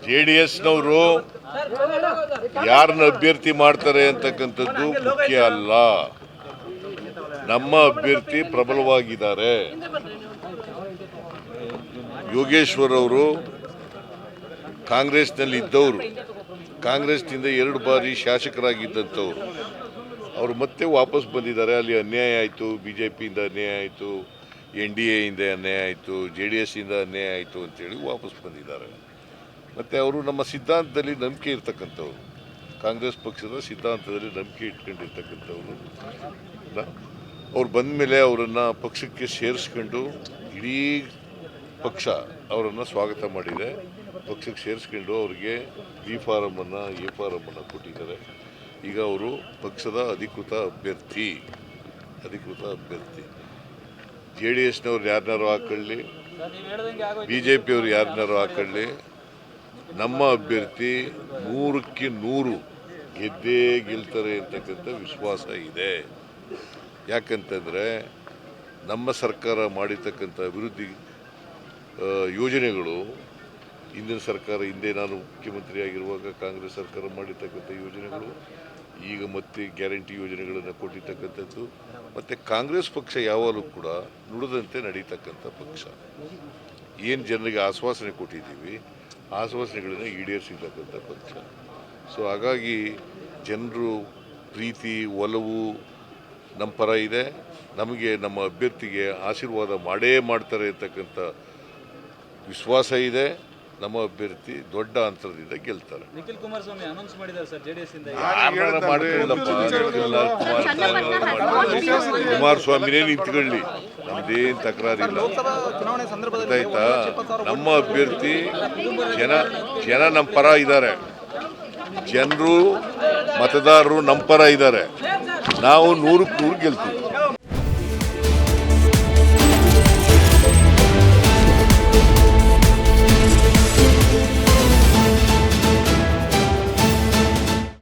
JDSನವರು ಯಾರನ್ನ ಅಭ್ಯರ್ಥಿ ಮಾಡ್ತಾರೆ ಅಂತಕ್ಕಂಥದ್ದು ಮುಖ್ಯ ಅಲ್ಲ. ನಮ್ಮ ಅಭ್ಯರ್ಥಿ ಪ್ರಬಲವಾಗಿದ್ದಾರೆ. ಯೋಗೇಶ್ವರ್ ಅವರು ಕಾಂಗ್ರೆಸ್ನಲ್ಲಿ ಇದ್ದವರು, ಕಾಂಗ್ರೆಸ್ನಿಂದ 2 ಬಾರಿ ಶಾಸಕರಾಗಿದ್ದಂಥವ್ರು. ಅವರು ಮತ್ತೆ ವಾಪಸ್ ಬಂದಿದ್ದಾರೆ. ಅಲ್ಲಿ ಅನ್ಯಾಯ ಆಯಿತು, BJPಯಿಂದ ಅನ್ಯಾಯ ಆಯಿತು, NDAಯಿಂದ ಅನ್ಯಾಯ ಆಯಿತು, JDSಯಿಂದ ಅನ್ಯಾಯ ಆಯಿತು ಅಂತೇಳಿ ವಾಪಸ್ ಬಂದಿದ್ದಾರೆ. ಮತ್ತು ಅವರು ನಮ್ಮ ಸಿದ್ಧಾಂತದಲ್ಲಿ ನಂಬಿಕೆ ಇರ್ತಕ್ಕಂಥವ್ರು, ಕಾಂಗ್ರೆಸ್ ಪಕ್ಷದ ಸಿದ್ಧಾಂತದಲ್ಲಿ ನಂಬಿಕೆ ಇಟ್ಕೊಂಡಿರ್ತಕ್ಕಂಥವ್ರು. ಅವ್ರು ಬಂದ ಮೇಲೆ ಅವರನ್ನು ಪಕ್ಷಕ್ಕೆ ಸೇರಿಸ್ಕೊಂಡು ಇಡೀ ಪಕ್ಷ ಅವರನ್ನು ಸ್ವಾಗತ ಮಾಡಿದೆ. ಪಕ್ಷಕ್ಕೆ ಸೇರಿಸ್ಕೊಂಡು ಅವ್ರಿಗೆ B ಫಾರಮನ್ನು A ಫಾರಮನ್ನು ಕೊಟ್ಟಿದ್ದಾರೆ. ಈಗ ಅವರು ಪಕ್ಷದ ಅಧಿಕೃತ ಅಭ್ಯರ್ಥಿ. JDSನವ್ರು ಯಾರನ್ನಾರು ಹಾಕೊಳ್ಳಿ, BJPಯವರು ಯಾರನ್ನಾರು ಹಾಕೊಳ್ಳಿ, ನಮ್ಮ ಅಭ್ಯರ್ಥಿ 100ಕ್ಕೆ 100 ಗೆದ್ದೇ ಗೆಲ್ತಾರೆ ಅಂತಕ್ಕಂಥ ವಿಶ್ವಾಸ ಇದೆ. ಯಾಕಂತಂದರೆ ನಮ್ಮ ಸರ್ಕಾರ ಮಾಡಿರ್ತಕ್ಕಂಥ ಅಭಿವೃದ್ಧಿ ಯೋಜನೆಗಳು, ಹಿಂದಿನ ಸರ್ಕಾರ, ಹಿಂದೆ ನಾನು ಮುಖ್ಯಮಂತ್ರಿ ಆಗಿರುವಾಗ ಕಾಂಗ್ರೆಸ್ ಸರ್ಕಾರ ಮಾಡಿರ್ತಕ್ಕಂಥ ಯೋಜನೆಗಳು, ಈಗ ಮತ್ತೆ ಗ್ಯಾರಂಟಿ ಯೋಜನೆಗಳನ್ನು ಕೊಟ್ಟಿರ್ತಕ್ಕಂಥದ್ದು. ಮತ್ತು ಕಾಂಗ್ರೆಸ್ ಪಕ್ಷ ಯಾವಾಗಲೂ ಕೂಡ ನುಡಿದಂತೆ ನಡೀತಕ್ಕಂಥ ಪಕ್ಷ. ಏನು ಜನರಿಗೆ ಆಶ್ವಾಸನೆ ಕೊಟ್ಟಿದ್ದೀವಿ, ಆಶ್ವಾಸನೆಗಳನ್ನು ಈಡೇರಿಸಿರ್ತಕ್ಕಂಥ ಪಕ್ಷ. ಸೊ ಹಾಗಾಗಿ ಜನರು ಪ್ರೀತಿ, ಒಲವು ನಮ್ಮ ಪರ ಇದೆ. ನಮಗೆ ನಮ್ಮ ಅಭ್ಯರ್ಥಿಗೆ ಆಶೀರ್ವಾದ ಮಾಡೇ ಮಾಡ್ತಾರೆ ಅಂತಕ್ಕಂಥ ವಿಶ್ವಾಸ ಇದೆ. ನಮ್ಮ ಅಭ್ಯರ್ಥಿ ದೊಡ್ಡ ಅಂತರದಿಂದ ಗೆಲ್ತಾರೆ. ನಿಖಿಲ್ ಕುಮಾರಸ್ವಾಮಿ ಅನೌನ್ಸ್ ಮಾಡಿದ್ದಾರೆ ಸರ್ JDS ಇಂದ. ಕುಮಾರಸ್ವಾಮಿನೇ ನಿಂತ್ಕೊಳ್ಳಿ, ನಮ್ದೇನು ತಕರಾರಿಲ್ಲ. ಗೊತ್ತಾಯ್ತಾ? ನಮ್ಮ ಅಭ್ಯರ್ಥಿ ಜನ ನಮ್ಮ ಪರ ಇದ್ದಾರೆ. ಜನರು, ಮತದಾರರು ನಮ್ಮ ಪರ ಇದ್ದಾರೆ. ನಾವು 100ಕ್ಕೆ 100 ಗೆಲ್ತೀವಿ.